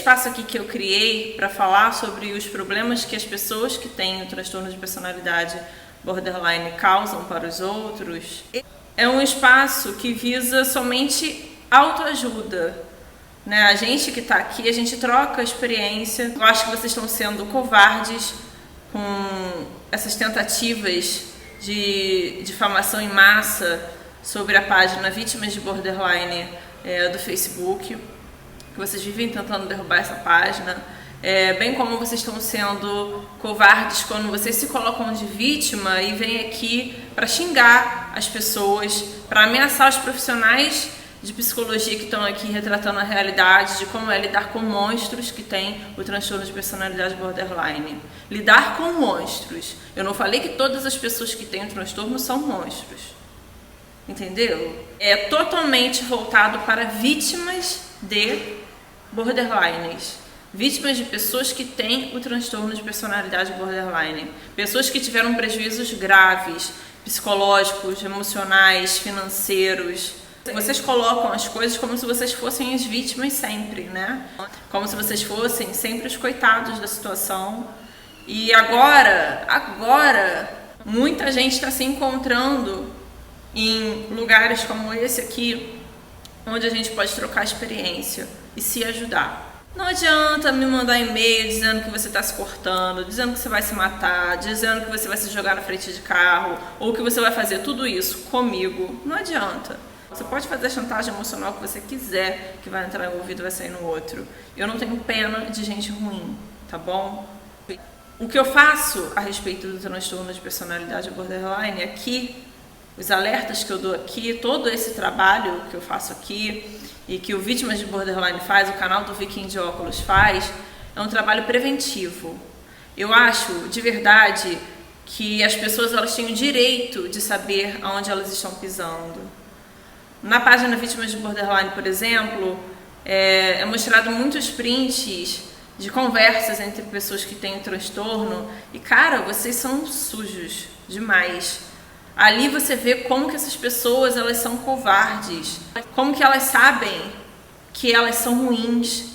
espaço aqui que eu criei para falar sobre os problemas que as pessoas que têm o transtorno de personalidade borderline causam para os outros, é um espaço que visa somente autoajuda, né? A gente que está aqui, a gente troca experiência. Eu acho que vocês estão sendo covardes com essas tentativas de difamação em massa sobre a página Vítimas de Borderline do Facebook, que vocês vivem tentando derrubar essa página, bem como vocês estão sendo covardes quando vocês se colocam de vítima e vêm aqui para xingar as pessoas, para ameaçar os profissionais de psicologia que estão aqui retratando a realidade de como é lidar com monstros que têm o transtorno de personalidade borderline. Lidar com monstros. Eu não falei que todas as pessoas que têm o transtorno são monstros. Entendeu? É totalmente voltado para vítimas de borderlines. Vítimas de pessoas que têm o transtorno de personalidade borderline. Pessoas que tiveram prejuízos graves, psicológicos, emocionais, financeiros. Vocês colocam as coisas como se vocês fossem as vítimas sempre, né? Como se vocês fossem sempre os coitados da situação. E agora, muita gente está se encontrando em lugares como esse aqui, onde a gente pode trocar experiência e se ajudar. Não adianta me mandar e-mail dizendo que você está se cortando, dizendo que você vai se matar, dizendo que você vai se jogar na frente de carro, ou que você vai fazer tudo isso comigo. Não adianta. Você pode fazer a chantagem emocional que você quiser, que vai entrar em um ouvido e vai sair no outro. Eu não tenho pena de gente ruim, tá bom? O que eu faço a respeito do transtorno de personalidade borderline aqui, os alertas que eu dou aqui, todo esse trabalho que eu faço aqui e que o Vítimas de Borderline faz, o canal do Viking de Óculos faz, é um trabalho preventivo. Eu acho, de verdade, que as pessoas elas têm o direito de saber aonde elas estão pisando. Na página Vítimas de Borderline, por exemplo, é mostrado muitos prints de conversas entre pessoas que têm o transtorno e, cara, vocês são sujos demais. Ali você vê como que essas pessoas elas são covardes, como que elas sabem que elas são ruins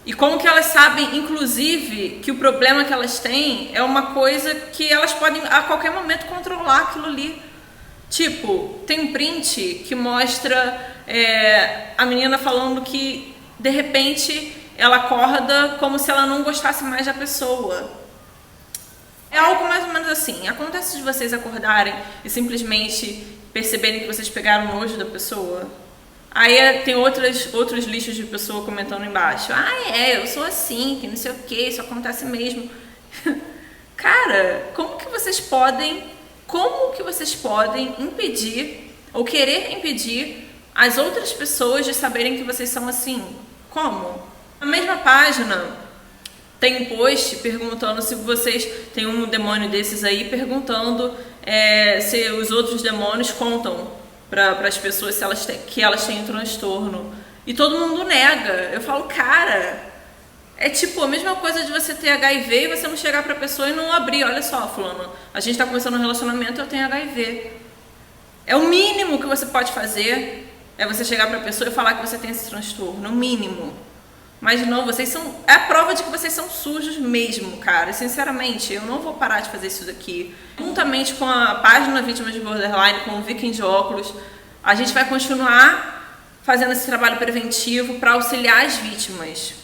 e como que elas sabem, inclusive, que o problema que elas têm é uma coisa que elas podem a qualquer momento controlar aquilo ali. Tipo, tem um print que mostra a menina falando que, de repente, ela acorda como se ela não gostasse mais da pessoa. É algo mais ou menos assim. Acontece de vocês acordarem e simplesmente perceberem que vocês pegaram nojo da pessoa? Aí tem outros lixos de pessoa comentando embaixo. Eu sou assim, que não sei o que, isso acontece mesmo. Cara, como que vocês podem impedir ou querer impedir as outras pessoas de saberem que vocês são assim? Como? Na mesma página tem um post perguntando se vocês tem um demônio desses aí perguntando se os outros demônios contam para as pessoas que elas têm um transtorno e todo mundo nega. Eu falo, cara, é tipo a mesma coisa de você ter HIV e você não chegar pra pessoa e não abrir. Olha só, fulano, a gente tá começando um relacionamento, eu tenho HIV. É o mínimo que você pode fazer, é você chegar pra pessoa e falar que você tem esse transtorno, o mínimo. Mas não, é a prova de que vocês são sujos mesmo, cara. E, sinceramente, eu não vou parar de fazer isso daqui. Juntamente com a página Vítimas de Borderline, com o Viking de Óculos, a gente vai continuar fazendo esse trabalho preventivo para auxiliar as vítimas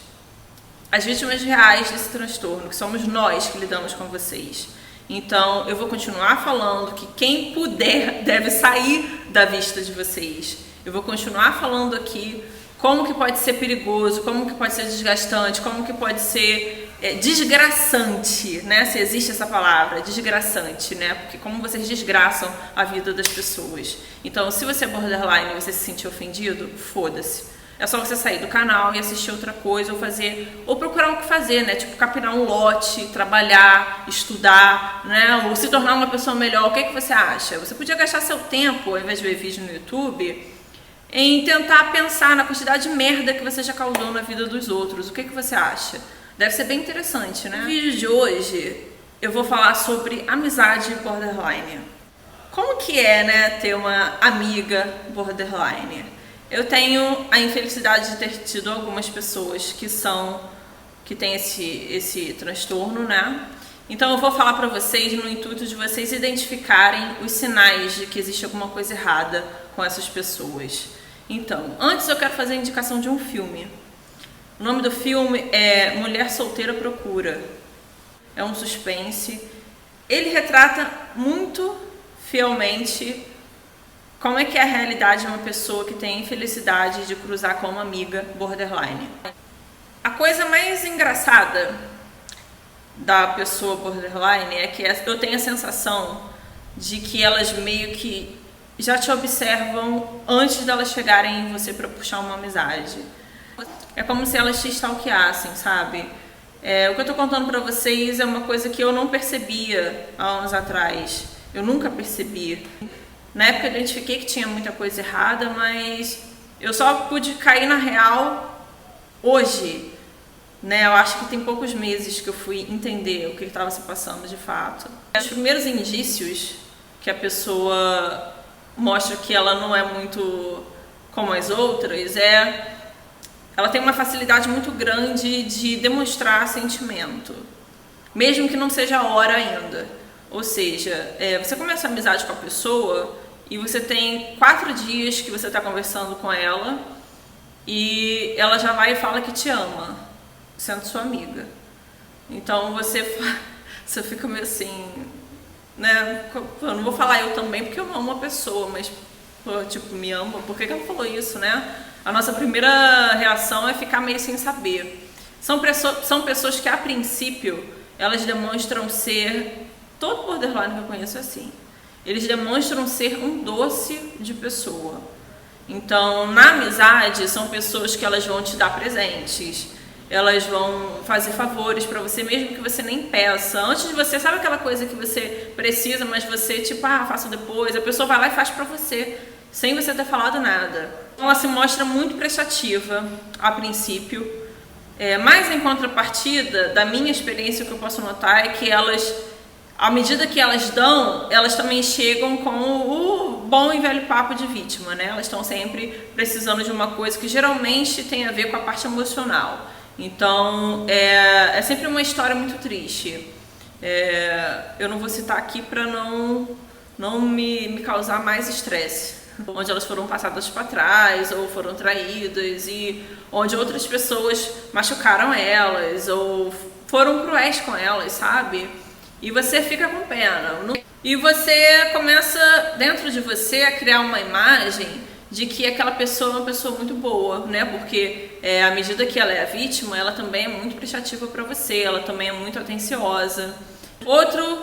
reais desse transtorno, que somos nós que lidamos com vocês. Então, eu vou continuar falando que quem puder deve sair da vista de vocês. Eu vou continuar falando aqui como que pode ser perigoso, como que pode ser desgastante, como que pode ser desgraçante, né? Se existe essa palavra, desgraçante, né? Porque como vocês desgraçam a vida das pessoas. Então, se você é borderline e você se sentir ofendido, foda-se. É só você sair do canal e assistir outra coisa ou procurar o que fazer, né? Tipo, capinar um lote, trabalhar, estudar, né? Ou se tornar uma pessoa melhor. O que você acha? Você podia gastar seu tempo, ao invés de ver vídeo no YouTube, em tentar pensar na quantidade de merda que você já causou na vida dos outros. O que você acha? Deve ser bem interessante, né? No vídeo de hoje, eu vou falar sobre amizade borderline. Como que é, né, ter uma amiga borderline? Eu tenho a infelicidade de ter tido algumas pessoas que têm esse transtorno, né? Então eu vou falar pra vocês no intuito de vocês identificarem os sinais de que existe alguma coisa errada com essas pessoas. Então, antes eu quero fazer a indicação de um filme. O nome do filme é Mulher Solteira Procura. É um suspense. Ele retrata muito fielmente como é que é a realidade de uma pessoa que tem a infelicidade de cruzar com uma amiga borderline. A coisa mais engraçada da pessoa borderline é que eu tenho a sensação de que elas meio que já te observam antes delas chegarem em você para puxar uma amizade. É como se elas te stalkeassem, sabe? O que eu tô contando pra vocês é uma coisa que eu não percebia há anos atrás. Eu nunca percebi. Na época eu identifiquei que tinha muita coisa errada, mas eu só pude cair na real hoje, né? Eu acho que tem poucos meses que eu fui entender o que estava se passando de fato. Os primeiros indícios que a pessoa mostra que ela não é muito como as outras ela tem uma facilidade muito grande de demonstrar sentimento, mesmo que não seja a hora ainda. Ou seja, você começa a amizade com a pessoa e você tem 4 dias que você está conversando com ela e ela já vai e fala que te ama, sendo sua amiga. Então você fica meio assim, né? Eu não vou falar eu também porque eu amo a pessoa, mas tipo, me ama, por que ela falou isso, né? A nossa primeira reação é ficar meio sem saber. São pessoas que a princípio elas demonstram ser, todo borderline que eu conheço é assim, eles demonstram ser um doce de pessoa. Então, na amizade, são pessoas que elas vão te dar presentes, elas vão fazer favores pra você, mesmo que você nem peça. Antes de você, sabe aquela coisa que você precisa, mas você, tipo, faça depois, a pessoa vai lá e faz pra você, sem você ter falado nada. Ela se mostra muito prestativa, a princípio, mas em contrapartida, da minha experiência, o que eu posso notar é que elas, à medida que elas dão, elas também chegam com o bom e velho papo de vítima, né? Elas estão sempre precisando de uma coisa que geralmente tem a ver com a parte emocional. Então, é sempre uma história muito triste. Eu não vou citar aqui para não me causar mais estresse. Onde elas foram passadas para trás, ou foram traídas, e onde outras pessoas machucaram elas, ou foram cruéis com elas, sabe? E você fica com pena. E você começa, dentro de você, a criar uma imagem de que aquela pessoa é uma pessoa muito boa, né? Porque à medida que ela é a vítima, ela também é muito prestativa para você, ela também é muito atenciosa. Outro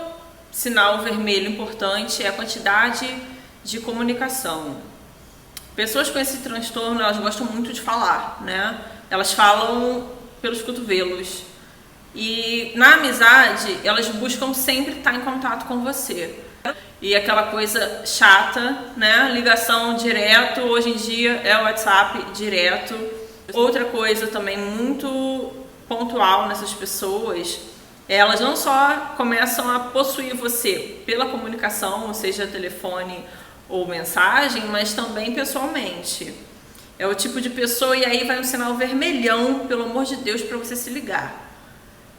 sinal vermelho importante é a quantidade de comunicação. Pessoas com esse transtorno, elas gostam muito de falar, né? Elas falam pelos cotovelos. E na amizade, elas buscam sempre estar em contato com você. E aquela coisa chata, né? Ligação direto, hoje em dia é o WhatsApp direto. Outra coisa também muito pontual nessas pessoas, elas não só começam a possuir você pela comunicação, ou seja, telefone ou mensagem, mas também pessoalmente. É o tipo de pessoa, e aí vai um sinal vermelhão, pelo amor de Deus, para você se ligar.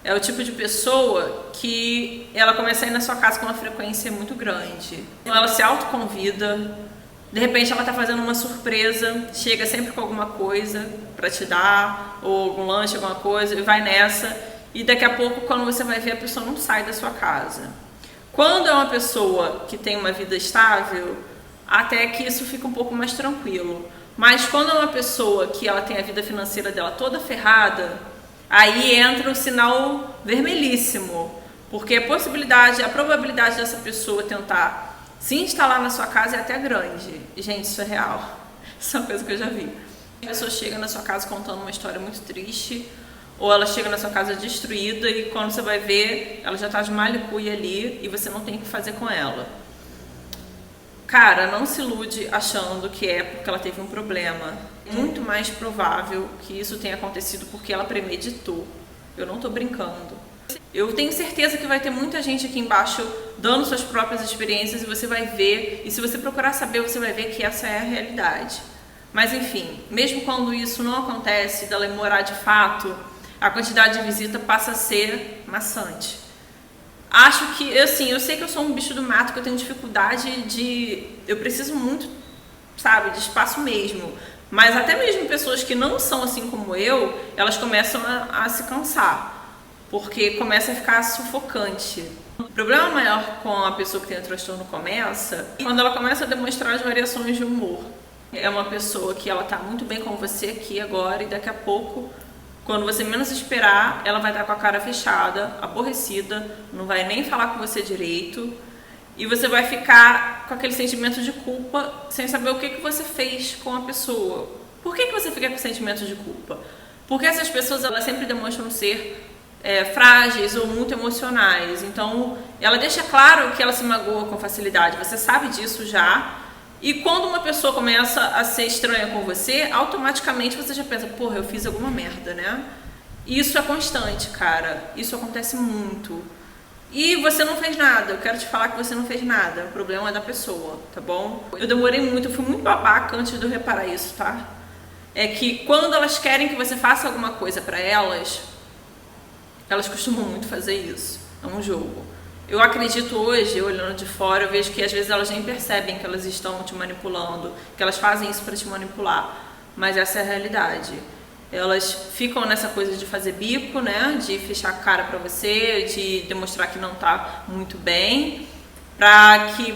É o tipo de pessoa que ela começa a ir na sua casa com uma frequência muito grande. Então ela se autoconvida, de repente ela tá fazendo uma surpresa, chega sempre com alguma coisa para te dar, ou algum lanche, alguma coisa, e vai nessa, e daqui a pouco, quando você vai ver, a pessoa não sai da sua casa. Quando é uma pessoa que tem uma vida estável, até que isso fica um pouco mais tranquilo. Mas quando é uma pessoa que ela tem a vida financeira dela toda ferrada, aí entra o sinal vermelhíssimo, porque a probabilidade dessa pessoa tentar se instalar na sua casa é até grande. Gente, isso é real. Isso é uma coisa que eu já vi. A pessoa chega na sua casa contando uma história muito triste, ou ela chega na sua casa destruída e quando você vai ver, ela já está de malicuia ali e você não tem o que fazer com ela. Cara, não se ilude achando que é porque ela teve um problema. Muito mais provável que isso tenha acontecido porque ela premeditou. Eu não tô brincando. Eu tenho certeza que vai ter muita gente aqui embaixo dando suas próprias experiências e você vai ver, e se você procurar saber, você vai ver que essa é a realidade. Mas enfim, mesmo quando isso não acontece, dela morar de fato, a quantidade de visita passa a ser maçante. Acho que, assim, eu sei que eu sou um bicho do mato, que eu tenho dificuldade eu preciso muito, sabe, de espaço mesmo. Mas até mesmo pessoas que não são assim como eu, elas começam a se cansar, porque começa a ficar sufocante. O problema maior com a pessoa que tem o transtorno começa quando ela começa a demonstrar as variações de humor. É uma pessoa que ela tá muito bem com você aqui agora e daqui a pouco, quando você menos esperar, ela vai estar com a cara fechada, aborrecida, não vai nem falar com você direito e você vai ficar com aquele sentimento de culpa sem saber o que você fez com a pessoa. Por que você fica com sentimento de culpa? Porque essas pessoas elas sempre demonstram ser frágeis ou muito emocionais, então ela deixa claro que ela se magoa com facilidade, você sabe disso já. E quando uma pessoa começa a ser estranha com você, automaticamente você já pensa, porra, eu fiz alguma merda, né? E isso é constante, cara. Isso acontece muito. E você não fez nada. Eu quero te falar que você não fez nada. O problema é da pessoa, tá bom? Eu demorei muito, eu fui muito babaca antes de eu reparar isso, tá? É que quando elas querem que você faça alguma coisa pra elas costumam muito fazer isso. É um jogo. Eu acredito hoje, olhando de fora, eu vejo que às vezes elas nem percebem que elas estão te manipulando, que elas fazem isso para te manipular, mas essa é a realidade. Elas ficam nessa coisa de fazer bico, né, de fechar a cara para você, de demonstrar que não tá muito bem,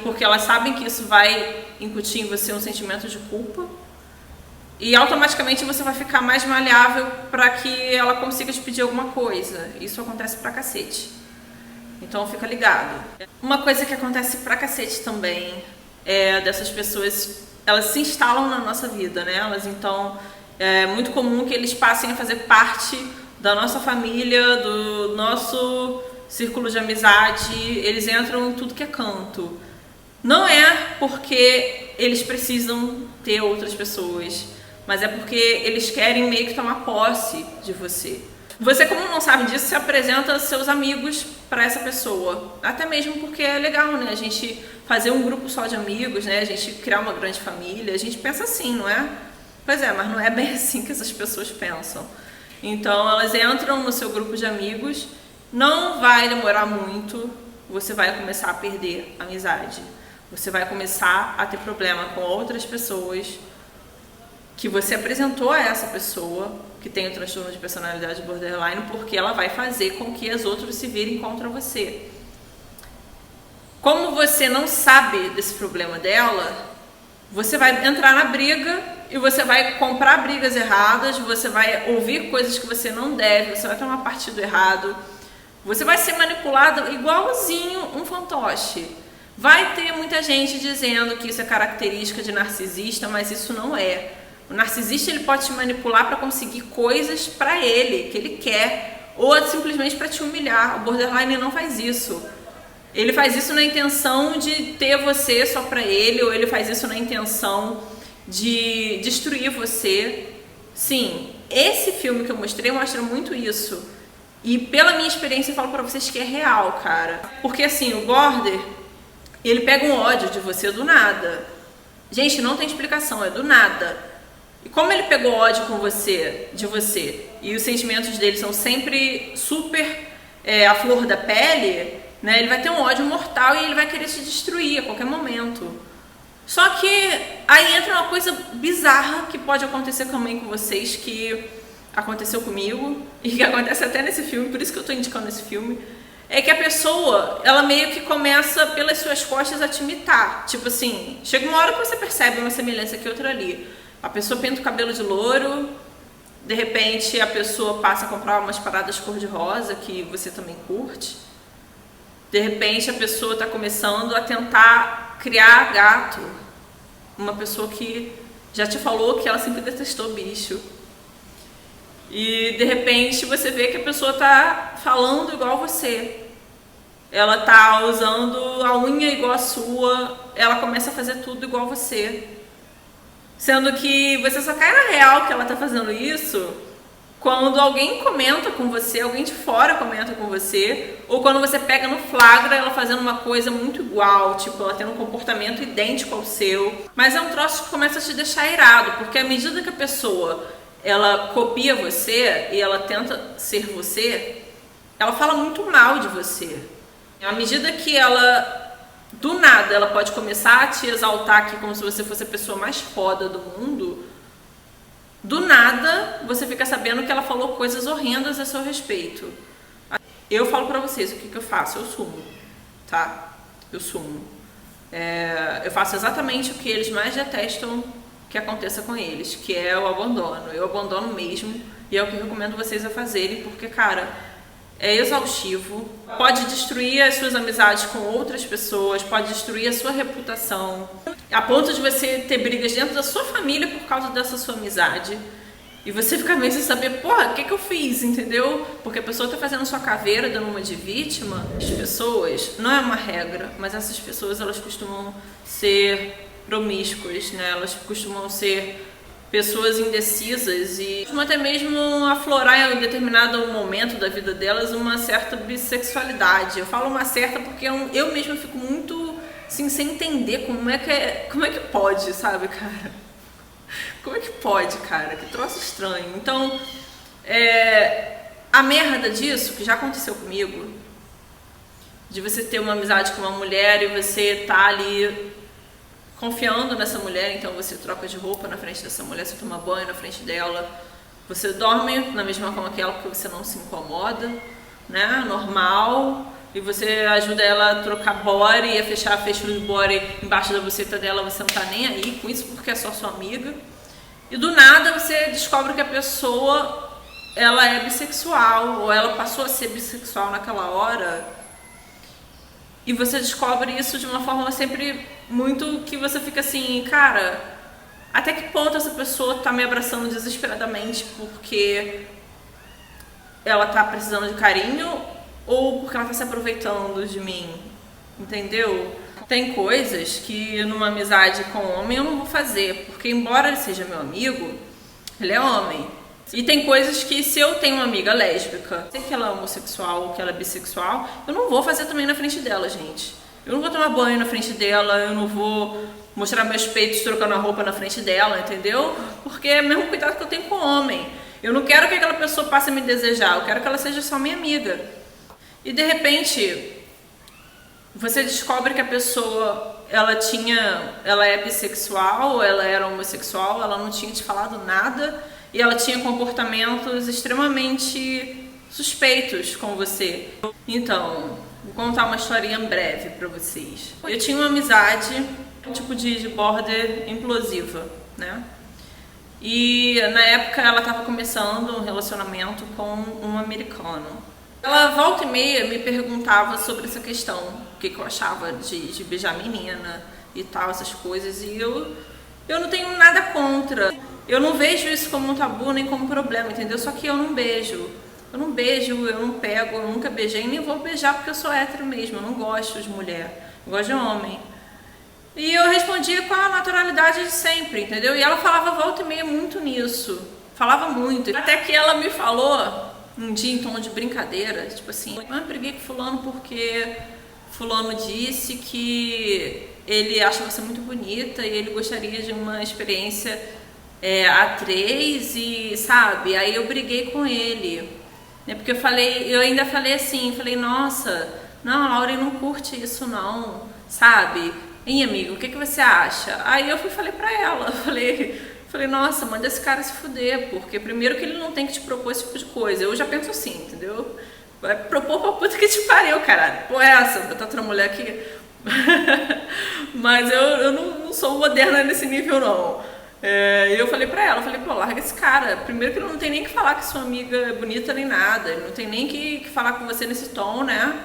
porque elas sabem que isso vai incutir em você um sentimento de culpa e automaticamente você vai ficar mais maleável para que ela consiga te pedir alguma coisa. Isso acontece pra cacete. Então fica ligado. Uma coisa que acontece pra cacete também é dessas pessoas, elas se instalam na nossa vida, né? Então é muito comum que eles passem a fazer parte da nossa família, do nosso círculo de amizade, eles entram em tudo que é canto. Não é porque eles precisam ter outras pessoas, mas é porque eles querem meio que tomar posse de você. Você, como não sabe disso, se apresenta seus amigos para essa pessoa. Até mesmo porque é legal, né? A gente fazer um grupo só de amigos, né? A gente criar uma grande família. A gente pensa assim, não é? Pois é, mas não é bem assim que essas pessoas pensam. Então, elas entram no seu grupo de amigos. Não vai demorar muito. Você vai começar a perder a amizade. Você vai começar a ter problema com outras pessoas que você apresentou a essa pessoa que tem o transtorno de personalidade borderline, porque ela vai fazer com que as outras se virem contra você. Como você não sabe desse problema dela, você vai entrar na briga e você vai comprar brigas erradas, você vai ouvir coisas que você não deve, você vai tomar partido errado, você vai ser manipulado igualzinho um fantoche. Vai ter muita gente dizendo que isso é característica de narcisista, mas isso não é. O narcisista ele pode te manipular para conseguir coisas para ele, que ele quer, ou simplesmente para te humilhar. O borderline não faz isso. Ele faz isso na intenção de ter você só para ele, ou ele faz isso na intenção de destruir você. Sim, esse filme que eu mostrei mostra muito isso. E pela minha experiência eu falo para vocês que é real, cara. Porque assim, o border, ele pega um ódio de você do nada. Gente, não tem explicação, é do nada. E como ele pegou ódio de você, e os sentimentos dele são sempre super à flor da pele, né, ele vai ter um ódio mortal e ele vai querer te destruir a qualquer momento. Só que aí entra uma coisa bizarra que pode acontecer também com vocês, que aconteceu comigo, e que acontece até nesse filme, por isso que eu estou indicando esse filme, é que a pessoa, ela meio que começa pelas suas costas a te imitar. Tipo assim, chega uma hora que você percebe uma semelhança aqui, outra ali. A pessoa pinta o cabelo de louro, de repente a pessoa passa a comprar umas paradas cor-de-rosa que você também curte. De repente a pessoa está começando a tentar criar gato. Uma pessoa que já te falou que ela sempre detestou bicho. E de repente você vê que a pessoa está falando igual você. Ela está usando a unha igual a sua, ela começa a fazer tudo igual você. Sendo que você só cai na real que ela tá fazendo isso quando alguém comenta com você, alguém de fora comenta com você, ou quando você pega no flagra ela fazendo uma coisa muito igual, tipo, ela tendo um comportamento idêntico ao seu. Mas é um troço que começa a te deixar irado, porque à medida que a pessoa, ela copia você e ela tenta ser você, ela fala muito mal de você. À medida que ela, do nada, ela pode começar a te exaltar aqui como se você fosse a pessoa mais foda do mundo, do nada, você fica sabendo que ela falou coisas horrendas a seu respeito. Eu falo pra vocês o que eu faço. Eu sumo, tá? Eu sumo. Eu faço exatamente o que eles mais detestam que aconteça com eles, que é o abandono. Eu abandono mesmo e é o que eu recomendo vocês a fazerem, porque, cara, é exaustivo. Pode destruir as suas amizades com outras pessoas, pode destruir a sua reputação, a ponto de você ter brigas dentro da sua família por causa dessa sua amizade. E você fica meio sem saber, porra, o que eu fiz, entendeu? Porque a pessoa tá fazendo sua caveira, dando uma de vítima. As pessoas, não é uma regra, mas essas pessoas, elas costumam ser promíscuas, né? Elas costumam ser pessoas indecisas e até mesmo aflorar em determinado momento da vida delas uma certa bissexualidade. Eu falo uma certa porque eu mesma fico muito assim, sem entender como é que pode, sabe, cara? Como é que pode, cara? Que troço estranho. Então, a merda disso, que já aconteceu comigo, de você ter uma amizade com uma mulher e você tá ali confiando nessa mulher, então você troca de roupa na frente dessa mulher, você toma banho na frente dela, você dorme na mesma cama que ela porque você não se incomoda, né? Normal. E você ajuda ela a trocar body, a fechar a fechura do body embaixo da buceta dela, você não tá nem aí com isso porque é só sua amiga. E do nada você descobre que a pessoa, ela é bissexual, ou ela passou a ser bissexual naquela hora. E você descobre isso de uma forma sempre muito que você fica assim, cara, até que ponto essa pessoa tá me abraçando desesperadamente porque ela tá precisando de carinho ou porque ela tá se aproveitando de mim, entendeu? Tem coisas que numa amizade com homem eu não vou fazer, porque embora ele seja meu amigo, ele é homem. E tem coisas que se eu tenho uma amiga lésbica, sei que ela é homossexual ou que ela é bissexual, eu não vou fazer também na frente dela, gente. Eu não vou tomar banho na frente dela, eu não vou mostrar meus peitos trocando a roupa na frente dela, entendeu? Porque é o mesmo cuidado que eu tenho com o homem. Eu não quero que aquela pessoa passe a me desejar, eu quero que ela seja só minha amiga. E de repente, você descobre que a pessoa, ela é bissexual, ela era homossexual, ela não tinha te falado nada e ela tinha comportamentos extremamente suspeitos com você. Então, vou contar uma historinha breve pra vocês. Eu tinha uma amizade, um tipo de border implosiva, né? E na época ela estava começando um relacionamento com um americano. Ela volta e meia me perguntava sobre essa questão, o que eu achava de beijar menina e tal, essas coisas, e eu não tenho nada contra. Eu não vejo isso como um tabu nem como problema, entendeu? Só que eu não beijo. Eu não beijo, eu não pego, eu nunca beijei, nem vou beijar porque eu sou hétero mesmo, eu não gosto de mulher, eu gosto de homem. E eu respondia com a naturalidade de sempre, entendeu? E ela falava volta e meia muito nisso, falava muito. Até que ela me falou um dia em tom de brincadeira, tipo assim, eu briguei com fulano porque fulano disse que ele acha você muito bonita e ele gostaria de uma experiência A3 e, sabe, aí eu briguei com ele, né, porque eu ainda falei assim, nossa, não, a Laura não curte isso não, sabe, hein amigo, o que você acha? Aí eu falei pra ela, falei, nossa, manda esse cara se fuder, porque primeiro que ele não tem que te propor esse tipo de coisa, eu já penso assim, entendeu? Vai propor pra puta que te pariu, caralho, pô, essa, botar outra mulher aqui, mas eu não sou moderna nesse nível não. E eu falei pra ela, pô, larga esse cara, primeiro que ele não tem nem que falar que sua amiga é bonita nem nada, ele não tem nem que falar com você nesse tom, né?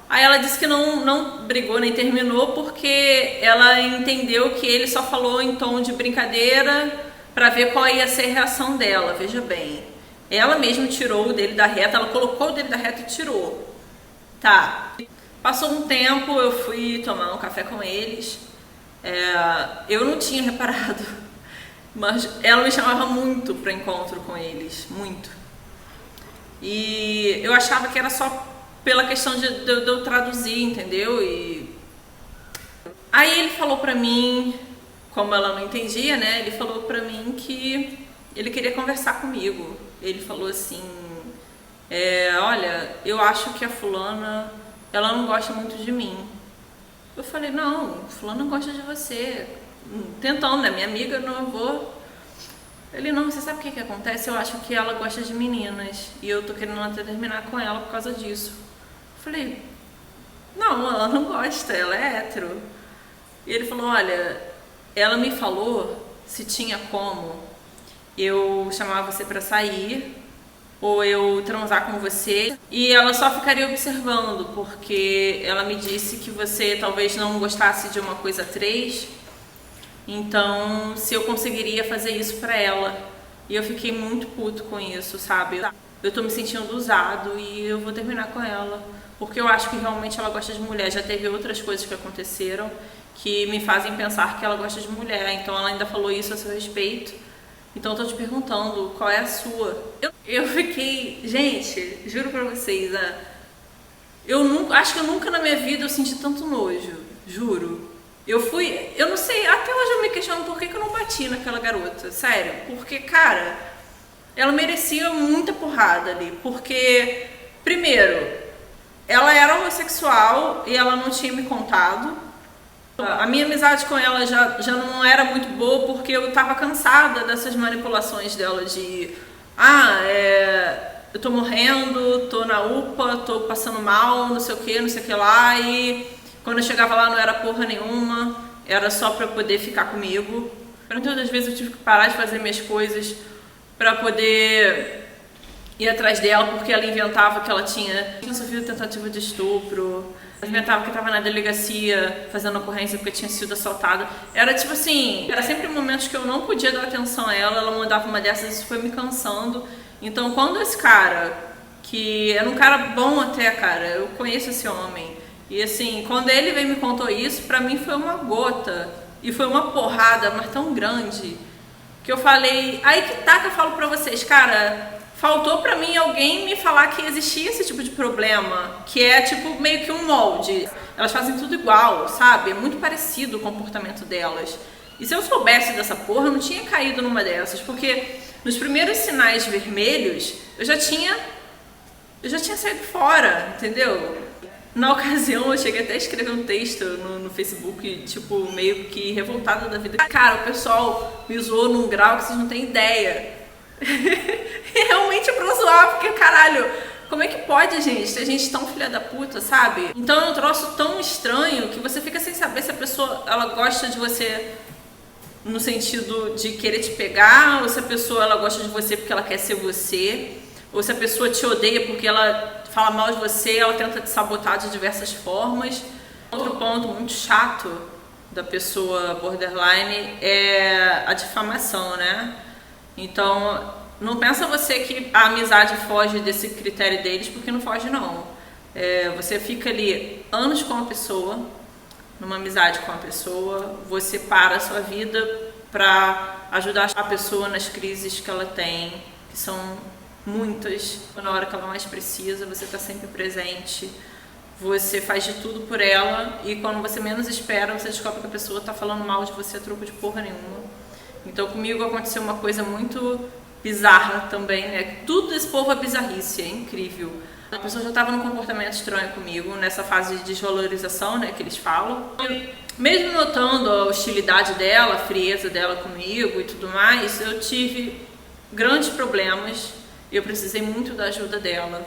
Aí ela disse que não brigou nem terminou porque ela entendeu que ele só falou em tom de brincadeira pra ver qual ia ser a reação dela, veja bem. Ela mesma tirou o dele da reta, ela colocou o dele da reta e tirou. Tá, passou um tempo, eu fui tomar um café com eles, eu não tinha reparado, mas ela me chamava muito para encontro com eles, muito. E eu achava que era só pela questão de eu traduzir, entendeu? E aí ele falou pra mim, como ela não entendia, né? Ele falou pra mim que ele queria conversar comigo. Ele falou assim, olha, eu acho que a fulana, ela não gosta muito de mim. Eu falei, não, fulana gosta de você. Tentando, né? Minha amiga, não vou. Ele, não, você sabe o que acontece? Eu acho que ela gosta de meninas e eu tô querendo até terminar com ela por causa disso. Eu falei, não, ela não gosta, ela é hétero. E ele falou, olha, ela me falou se tinha como eu chamar você pra sair ou eu transar com você e ela só ficaria observando, porque ela me disse que você talvez não gostasse de uma coisa 3, então se eu conseguiria fazer isso pra ela. E eu fiquei muito puto com isso, sabe? Eu tô me sentindo usado e eu vou terminar com ela, porque eu acho que realmente ela gosta de mulher. Já teve outras coisas que aconteceram que me fazem pensar que ela gosta de mulher, então ela ainda falou isso a seu respeito. Então eu tô te perguntando, qual é a sua? Eu fiquei, gente, juro pra vocês, acho que eu nunca na minha vida eu senti tanto nojo, juro. Eu não sei, até hoje eu me questiono por que eu não bati naquela garota, sério. Porque, cara, ela merecia muita porrada ali, porque, primeiro, ela era homossexual e ela não tinha me contado. A minha amizade com ela já não era muito boa porque eu tava cansada dessas manipulações dela de eu tô morrendo, tô na UPA, tô passando mal, não sei o que lá, e quando eu chegava lá não era porra nenhuma, era só pra poder ficar comigo. Muitas das vezes eu tive que parar de fazer minhas coisas pra poder ir atrás dela, porque ela inventava que ela tinha sofrido tentativa de estupro, ela inventava que estava na delegacia fazendo ocorrência porque tinha sido assaltada. Era tipo assim, era sempre momentos que eu não podia dar atenção a ela, ela mandava uma dessas, isso foi me cansando. Então quando esse cara, que era um cara bom até, cara, eu conheço esse homem, e assim, quando ele veio e me contou isso, pra mim foi uma gota, e foi uma porrada, mas tão grande, que eu falei, aí que tá que eu falo pra vocês, cara, faltou pra mim alguém me falar que existia esse tipo de problema, que é tipo meio que um molde. Elas fazem tudo igual, sabe? É muito parecido o comportamento delas. E se eu soubesse dessa porra, eu não tinha caído numa dessas, porque nos primeiros sinais vermelhos, eu já tinha saído fora, entendeu? Na ocasião, eu cheguei até a escrever um texto no Facebook, tipo, meio que revoltada da vida. Cara, o pessoal me zoou num grau que vocês não têm ideia. E realmente é pra zoar, porque caralho, como é que pode, gente, ter gente tão filha da puta, sabe? Então é um troço tão estranho que você fica sem saber se a pessoa, ela gosta de você no sentido de querer te pegar, ou se a pessoa, ela gosta de você porque ela quer ser você, ou se a pessoa te odeia porque ela fala mal de você, ela tenta te sabotar de diversas formas. Outro ponto muito chato da pessoa borderline é a difamação, né? Então, não pensa você que a amizade foge desse critério deles, porque não foge não. Você fica ali anos com a pessoa, numa amizade com a pessoa, você para a sua vida para ajudar a pessoa nas crises que ela tem, que são muitas. Na hora que ela mais precisa, você está sempre presente, você faz de tudo por ela, e quando você menos espera, você descobre que a pessoa está falando mal de você a troco de porra nenhuma. Então comigo aconteceu uma coisa muito bizarra também, né? Tudo desse povo é bizarrice, é incrível. A pessoa já estava num comportamento estranho comigo, nessa fase de desvalorização, né, que eles falam. Mesmo notando a hostilidade dela, a frieza dela comigo e tudo mais, eu tive grandes problemas e eu precisei muito da ajuda dela.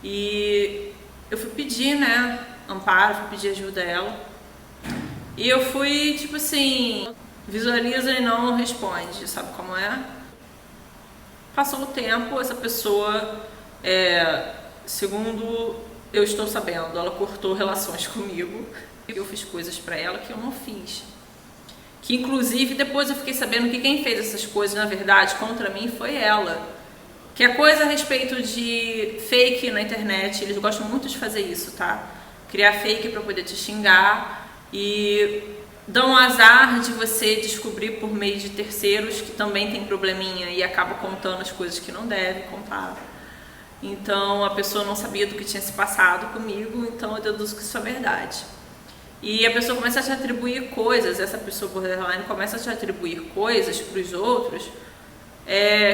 E eu fui pedir, né, amparo, fui pedir ajuda a ela. E eu fui, tipo assim, visualiza e não responde, sabe como é? Passou o tempo, essa pessoa, segundo eu estou sabendo, ela cortou relações comigo. Eu fiz coisas pra ela que eu não fiz. Que inclusive depois eu fiquei sabendo que quem fez essas coisas, na verdade, contra mim foi ela. Que a coisa a respeito de fake na internet, eles gostam muito de fazer isso, tá? Criar fake pra poder te xingar e dão azar de você descobrir por meio de terceiros que também tem probleminha e acaba contando as coisas que não deve contar. Então a pessoa não sabia do que tinha se passado comigo, então eu deduzo que isso é verdade. E a pessoa começa a te atribuir coisas, essa pessoa borderline começa a te atribuir coisas para os outros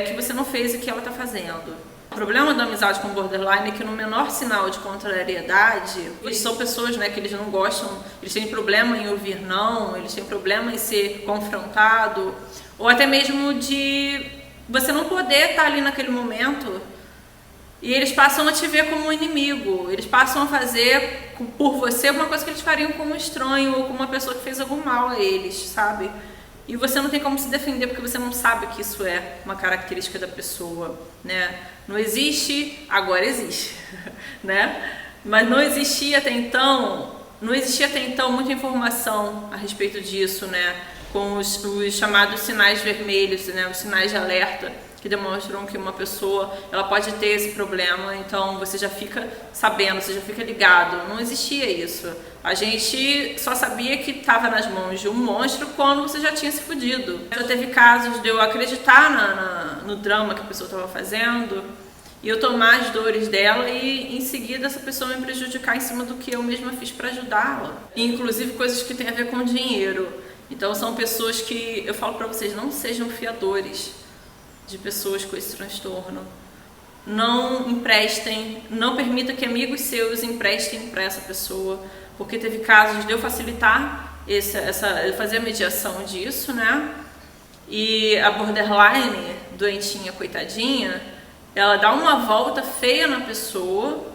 que você não fez e que ela está fazendo. O problema da amizade com borderline é que no menor sinal de contrariedade, eles são pessoas, né, que eles não gostam, eles têm problema em ouvir não, eles têm problema em ser confrontado, ou até mesmo de você não poder estar ali naquele momento, e eles passam a te ver como um inimigo, eles passam a fazer por você uma coisa que eles fariam com um estranho ou com uma pessoa que fez algum mal a eles, sabe? E você não tem como se defender porque você não sabe que isso é uma característica da pessoa, né? Não existe, agora existe, né? Mas não existia até então muita informação a respeito disso, né? Com os chamados sinais vermelhos, né? Os sinais de alerta que demonstram que uma pessoa ela pode ter esse problema, então você já fica sabendo, você já fica ligado. Não existia isso. A gente só sabia que estava nas mãos de um monstro quando você já tinha se fudido. Já teve casos de eu acreditar no drama que a pessoa estava fazendo e eu tomar as dores dela e em seguida essa pessoa me prejudicar em cima do que eu mesma fiz para ajudá-la. Inclusive coisas que têm a ver com dinheiro. Então são pessoas que, eu falo para vocês, não sejam fiadores de pessoas com esse transtorno. Não emprestem, não permita que amigos seus emprestem para essa pessoa, porque teve casos de eu facilitar fazer a mediação disso, né? E a borderline, doentinha, coitadinha, ela dá uma volta feia na pessoa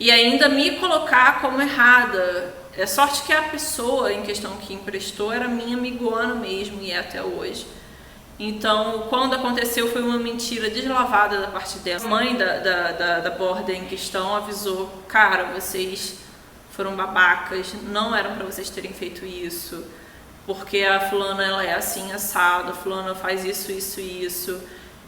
e ainda me colocar como errada. É sorte que a pessoa em questão que emprestou era minha amigona mesmo e é até hoje. Então, quando aconteceu, foi uma mentira deslavada da parte dela. A mãe da border em questão avisou: cara, vocês foram babacas, não eram para vocês terem feito isso, porque a fulana ela é assim, assada, a fulana faz isso, isso e isso.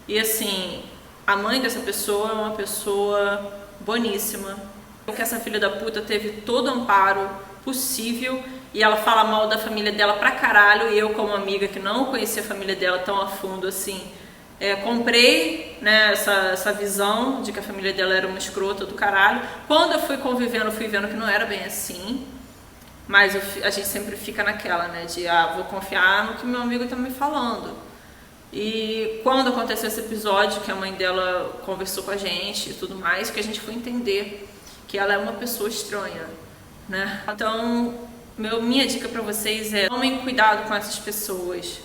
E assim, a mãe dessa pessoa é uma pessoa boníssima, porque essa filha da puta teve todo o amparo possível. E ela fala mal da família dela pra caralho, e eu como amiga que não conhecia a família dela tão a fundo assim, comprei, né, essa visão de que a família dela era uma escrota do caralho. Quando eu fui convivendo, fui vendo que não era bem assim, mas a gente sempre fica naquela, né, de vou confiar no que meu amigo tá me falando. E quando aconteceu esse episódio que a mãe dela conversou com a gente e tudo mais, que a gente foi entender que ela é uma pessoa estranha, né? Então minha dica para vocês é: tomem cuidado com essas pessoas,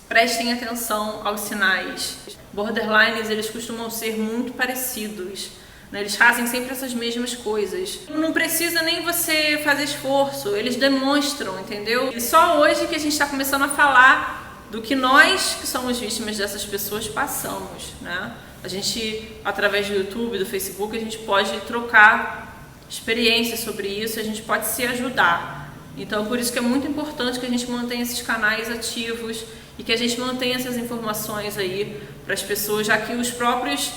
prestem atenção aos sinais. Borderlines, eles costumam ser muito parecidos, né? Eles fazem sempre essas mesmas coisas. Não precisa nem você fazer esforço, eles demonstram, entendeu? E só hoje que a gente está começando a falar do que nós, que somos vítimas dessas pessoas, passamos, né? A gente, através do YouTube, do Facebook, a gente pode trocar experiências sobre isso, a gente pode se ajudar. Então por isso que é muito importante que a gente mantenha esses canais ativos e que a gente mantenha essas informações aí para as pessoas, já que os próprios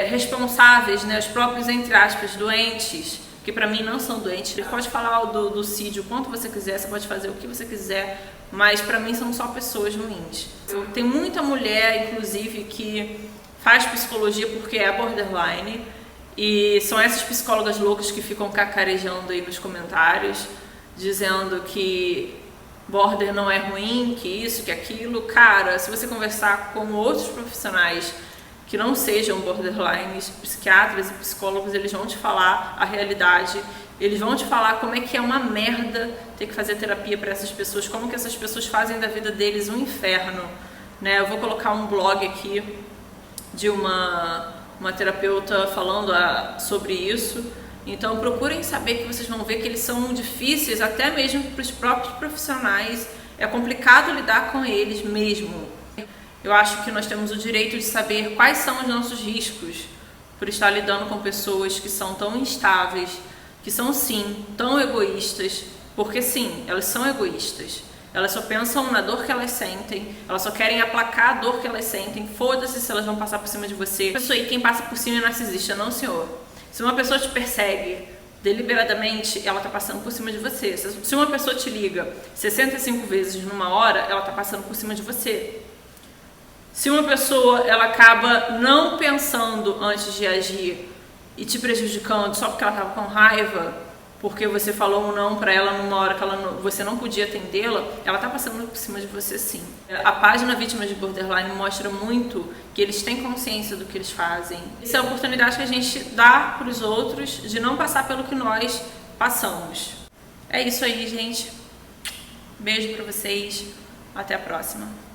responsáveis, né, os próprios, entre aspas, doentes, que para mim não são doentes, você pode falar do CID o quanto você quiser, você pode fazer o que você quiser, mas para mim são só pessoas ruins. Tem muita mulher, inclusive, que faz psicologia porque é borderline. E são essas psicólogas loucas que ficam cacarejando aí nos comentários, dizendo que border não é ruim, que isso, que aquilo. Cara, se você conversar com outros profissionais que não sejam borderlines, psiquiatras e psicólogos, eles vão te falar a realidade, eles vão te falar como é que é uma merda ter que fazer terapia para essas pessoas, como que essas pessoas fazem da vida deles um inferno, né? Eu vou colocar um blog aqui de uma terapeuta falando sobre isso. Então procurem saber, que vocês vão ver que eles são difíceis até mesmo para os próprios profissionais. É complicado lidar com eles mesmo. Eu acho que nós temos o direito de saber quais são os nossos riscos por estar lidando com pessoas que são tão instáveis, que são sim tão egoístas, porque sim, elas são egoístas. Elas só pensam na dor que elas sentem, elas só querem aplacar a dor que elas sentem. Foda-se se elas vão passar por cima de você. Isso aí, quem passa por cima é narcisista, não, senhor. Se uma pessoa te persegue deliberadamente, ela tá passando por cima de você. Se uma pessoa te liga 65 vezes numa hora, ela tá passando por cima de você. Se uma pessoa ela acaba não pensando antes de agir e te prejudicando só porque ela estava com raiva, porque você falou um não para ela numa hora que você não podia atendê-la, ela está passando por cima de você sim. A página Vítimas de Borderline mostra muito que eles têm consciência do que eles fazem. Essa é a oportunidade que a gente dá para os outros de não passar pelo que nós passamos. É isso aí, gente. Beijo para vocês. Até a próxima.